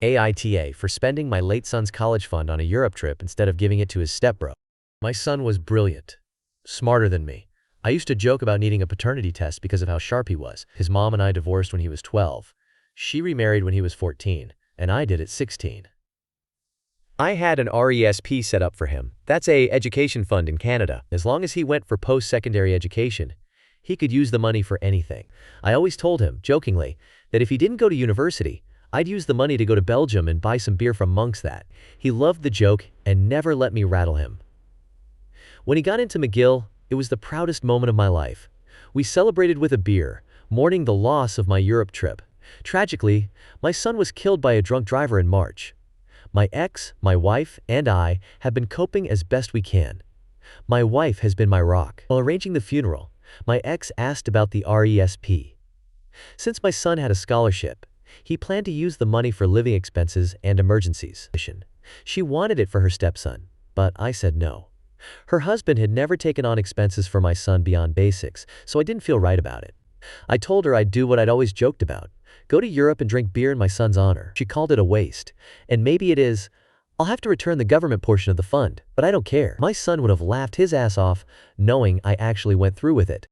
AITA for spending my late son's college fund on a Europe trip instead of giving it to his stepbro. My son was brilliant, smarter than me. I used to joke about needing a paternity test because of how sharp he was. His mom and I divorced when he was 12. She remarried when he was 14, and I did at 16. I had an RESP set up for him. That's a education fund in Canada. As long as he went for post-secondary education, he could use the money for anything. I always told him, jokingly, that if he didn't go to university, I'd use the money to go to Belgium and buy some beer from Monks that. He loved the joke and never let me rattle him. When he got into McGill, it was the proudest moment of my life. We celebrated with a beer, mourning the loss of my Europe trip. Tragically, my son was killed by a drunk driver in March. My ex, my wife, and I have been coping as best we can. My wife has been my rock. While arranging the funeral, my ex asked about the RESP. Since my son had a scholarship, he planned to use the money for living expenses and emergencies. She wanted it for her stepson, but I said no. Her husband had never taken on expenses for my son beyond basics, so I didn't feel right about it. I told her I'd do what I'd always joked about, go to Europe and drink beer in my son's honor. She called it a waste, and maybe it is. I'll have to return the government portion of the fund, but I don't care. My son would have laughed his ass off, knowing I actually went through with it.